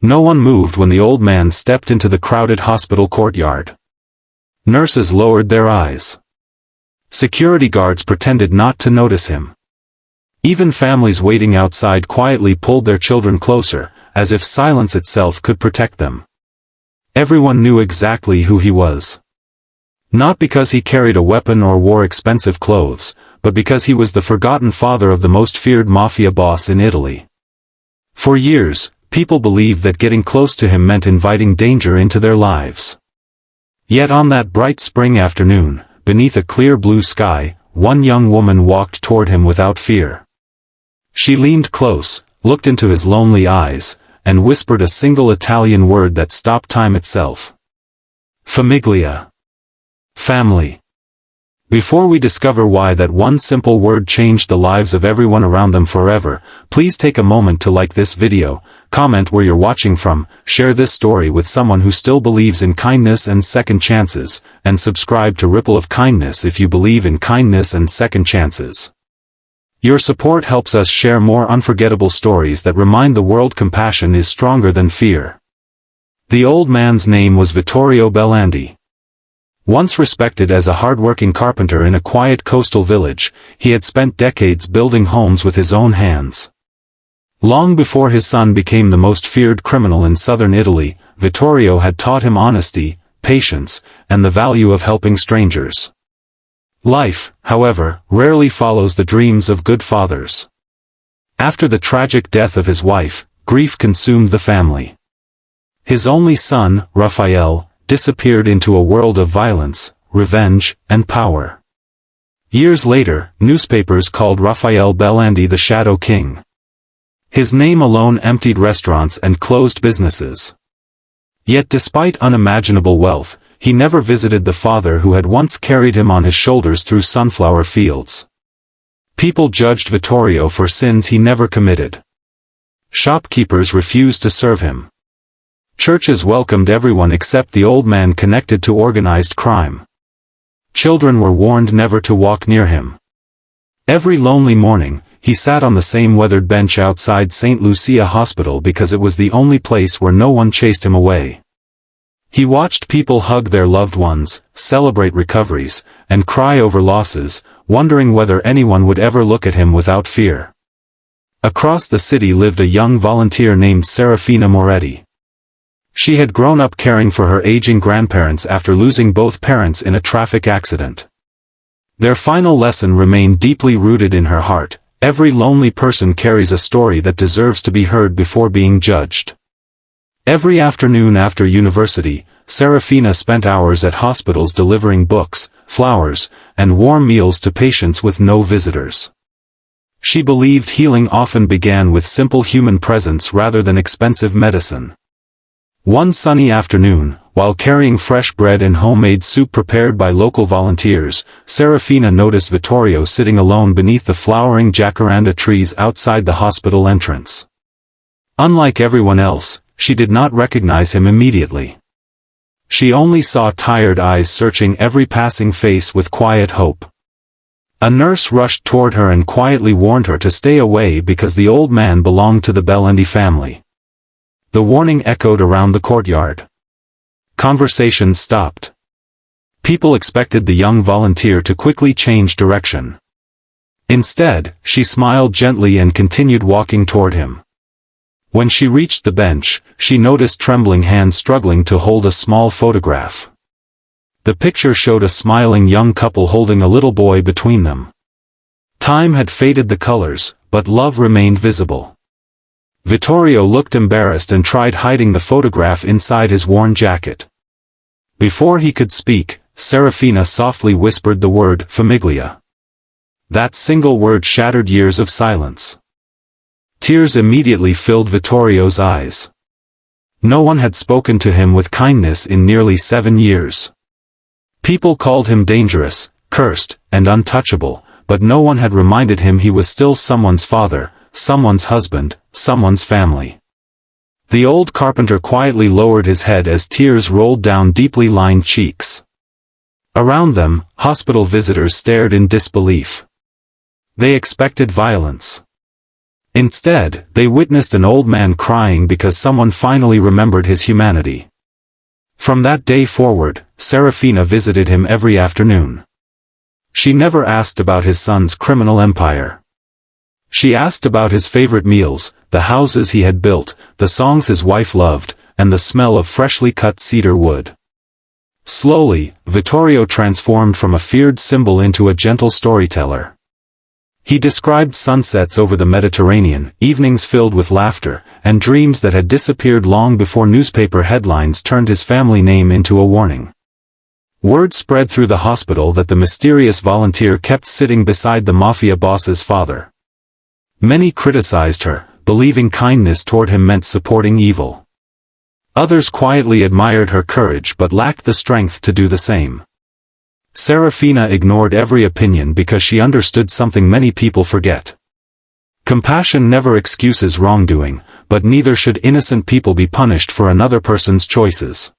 No one moved when the old man stepped into the crowded hospital courtyard. Nurses lowered their eyes. Security guards pretended not to notice him. Even families waiting outside quietly pulled their children closer, as if silence itself could protect them. Everyone knew exactly who he was. Not because he carried a weapon or wore expensive clothes, but because he was the forgotten father of the most feared mafia boss in Italy. For years, people believed that getting close to him meant inviting danger into their lives. Yet on that bright spring afternoon, beneath a clear blue sky, one young woman walked toward him without fear. She leaned close, looked into his lonely eyes, and whispered a single Italian word that stopped time itself. Famiglia. Family. Before we discover why that one simple word changed the lives of everyone around them forever, please take a moment to like this video, comment where you're watching from, share this story with someone who still believes in kindness and second chances, and subscribe to Ripple of Kindness if you believe in kindness and second chances. Your support helps us share more unforgettable stories that remind the world compassion is stronger than fear. The old man's name was Vittorio Bellandi. Once respected as a hard-working carpenter in a quiet coastal village, he had spent decades building homes with his own hands. Long before his son became the most feared criminal in southern Italy, Vittorio had taught him honesty, patience, and the value of helping strangers. Life, however, rarely follows the dreams of good fathers. After the tragic death of his wife, grief consumed the family. His only son, Raphael, disappeared into a world of violence, revenge, and power. Years later, newspapers called Raphael Bellandi the Shadow King. His name alone emptied restaurants and closed businesses. Yet despite unimaginable wealth, he never visited the father who had once carried him on his shoulders through sunflower fields. People judged Vittorio for sins he never committed. Shopkeepers refused to serve him. Churches welcomed everyone except the old man connected to organized crime. Children were warned never to walk near him. Every lonely morning, he sat on the same weathered bench outside St. Lucia Hospital because it was the only place where no one chased him away. He watched people hug their loved ones, celebrate recoveries, and cry over losses, wondering whether anyone would ever look at him without fear. Across the city lived a young volunteer named Serafina Moretti. She had grown up caring for her aging grandparents after losing both parents in a traffic accident. Their final lesson remained deeply rooted in her heart: every lonely person carries a story that deserves to be heard before being judged. Every afternoon after university, Serafina spent hours at hospitals delivering books, flowers, and warm meals to patients with no visitors. She believed healing often began with simple human presence rather than expensive medicine. One sunny afternoon, while carrying fresh bread and homemade soup prepared by local volunteers, Serafina noticed Vittorio sitting alone beneath the flowering jacaranda trees outside the hospital entrance. Unlike everyone else, she did not recognize him immediately. She only saw tired eyes searching every passing face with quiet hope. A nurse rushed toward her and quietly warned her to stay away because the old man belonged to the Bellandi family. The warning echoed around the courtyard. Conversation stopped. People expected the young volunteer to quickly change direction. Instead, she smiled gently and continued walking toward him. When she reached the bench, she noticed trembling hands struggling to hold a small photograph. The picture showed a smiling young couple holding a little boy between them. Time had faded the colors, but love remained visible. Vittorio looked embarrassed and tried hiding the photograph inside his worn jacket. Before he could speak, Serafina softly whispered the word "Famiglia." That single word shattered years of silence. Tears immediately filled Vittorio's eyes. No one had spoken to him with kindness in nearly 7 years. People called him dangerous, cursed, and untouchable, but no one had reminded him he was still someone's father, someone's husband, someone's family. The old carpenter quietly lowered his head as tears rolled down deeply lined cheeks. Around them, hospital visitors stared in disbelief. They expected violence. Instead, they witnessed an old man crying because someone finally remembered his humanity. From that day forward, Serafina visited him every afternoon. She never asked about his son's criminal empire. She asked about his favorite meals, the houses he had built, the songs his wife loved, and the smell of freshly cut cedar wood. Slowly, Vittorio transformed from a feared symbol into a gentle storyteller. He described sunsets over the Mediterranean, evenings filled with laughter, and dreams that had disappeared long before newspaper headlines turned his family name into a warning. Word spread through the hospital that the mysterious volunteer kept sitting beside the Mafia boss's father. Many criticized her, believing kindness toward him meant supporting evil. Others quietly admired her courage but lacked the strength to do the same. Serafina ignored every opinion because she understood something many people forget. Compassion never excuses wrongdoing, but neither should innocent people be punished for another person's choices.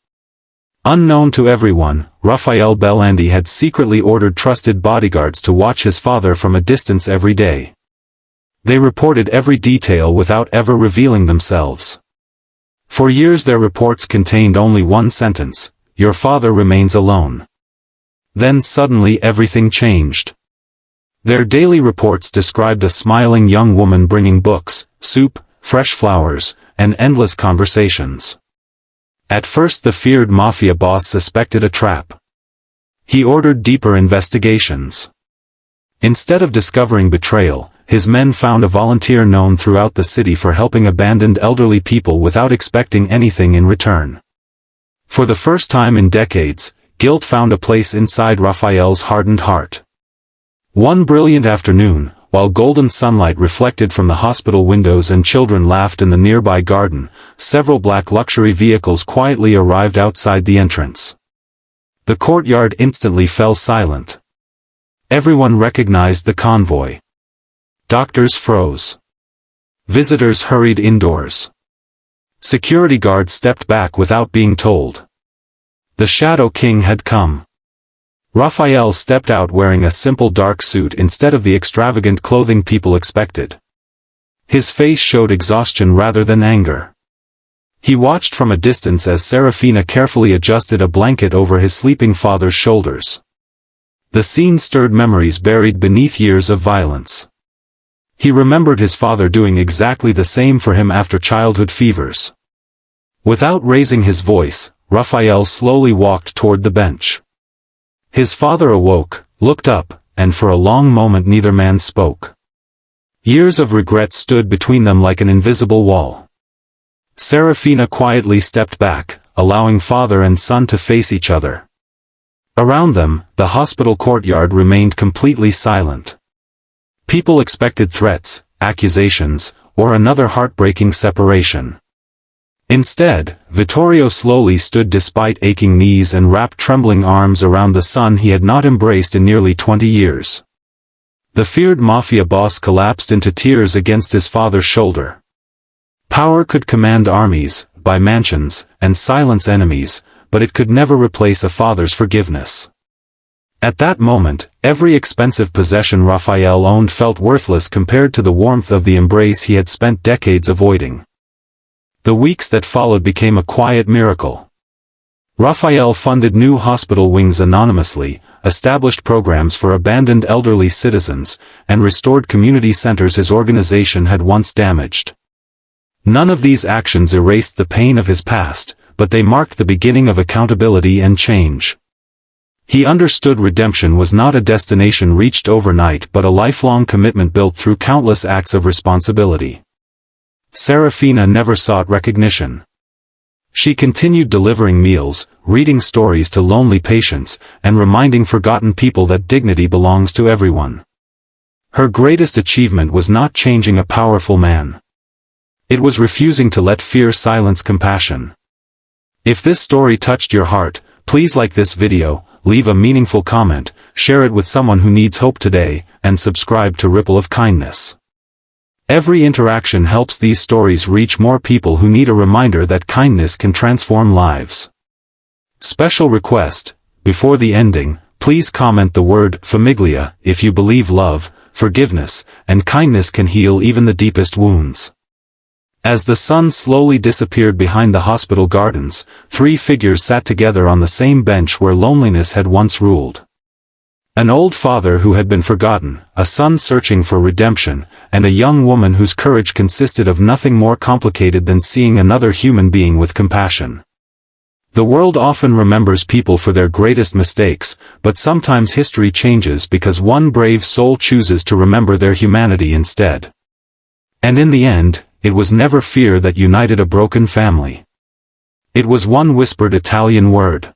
Unknown to everyone, Vittorio Bellandi had secretly ordered trusted bodyguards to watch his father from a distance every day. They reported every detail without ever revealing themselves. For years their reports contained only one sentence: "Your father remains alone." Then suddenly everything changed. Their daily reports described a smiling young woman bringing books, soup, fresh flowers, and endless conversations. At first the feared Mafia boss suspected a trap. He ordered deeper investigations. Instead of discovering betrayal, his men found a volunteer known throughout the city for helping abandoned elderly people without expecting anything in return. For the first time in decades, guilt found a place inside Raphael's hardened heart. One brilliant afternoon, while golden sunlight reflected from the hospital windows and children laughed in the nearby garden, several black luxury vehicles quietly arrived outside the entrance. The courtyard instantly fell silent. Everyone recognized the convoy. Doctors froze. Visitors hurried indoors. Security guards stepped back without being told. The Shadow King had come. Raphael stepped out wearing a simple dark suit instead of the extravagant clothing people expected. His face showed exhaustion rather than anger. He watched from a distance as Serafina carefully adjusted a blanket over his sleeping father's shoulders. The scene stirred memories buried beneath years of violence. He remembered his father doing exactly the same for him after childhood fevers. Without raising his voice, Raphael slowly walked toward the bench. His father awoke, looked up, and for a long moment neither man spoke. Years of regret stood between them like an invisible wall. Serafina quietly stepped back, allowing father and son to face each other. Around them, the hospital courtyard remained completely silent. People expected threats, accusations, or another heartbreaking separation. Instead, Vittorio slowly stood despite aching knees and wrapped trembling arms around the son he had not embraced in nearly 20 years. The feared Mafia boss collapsed into tears against his father's shoulder. Power could command armies, buy mansions, and silence enemies, but it could never replace a father's forgiveness. At that moment, every expensive possession Raphael owned felt worthless compared to the warmth of the embrace he had spent decades avoiding. The weeks that followed became a quiet miracle. Raphael funded new hospital wings anonymously, established programs for abandoned elderly citizens, and restored community centers his organization had once damaged. None of these actions erased the pain of his past, but they marked the beginning of accountability and change. He understood redemption was not a destination reached overnight but a lifelong commitment built through countless acts of responsibility. Serafina never sought recognition. She continued delivering meals, reading stories to lonely patients, and reminding forgotten people that dignity belongs to everyone. Her greatest achievement was not changing a powerful man. It was refusing to let fear silence compassion. If this story touched your heart, please like this video, leave a meaningful comment, share it with someone who needs hope today, and subscribe to Ripple of Kindness. Every interaction helps these stories reach more people who need a reminder that kindness can transform lives. Special request: before the ending, please comment the word Famiglia if you believe love, forgiveness, and kindness can heal even the deepest wounds. As the sun slowly disappeared behind the hospital gardens, three figures sat together on the same bench where loneliness had once ruled. An old father who had been forgotten, a son searching for redemption, and a young woman whose courage consisted of nothing more complicated than seeing another human being with compassion. The world often remembers people for their greatest mistakes, but sometimes history changes because one brave soul chooses to remember their humanity instead. And in the end, it was never fear that united a broken family. It was one whispered Italian word.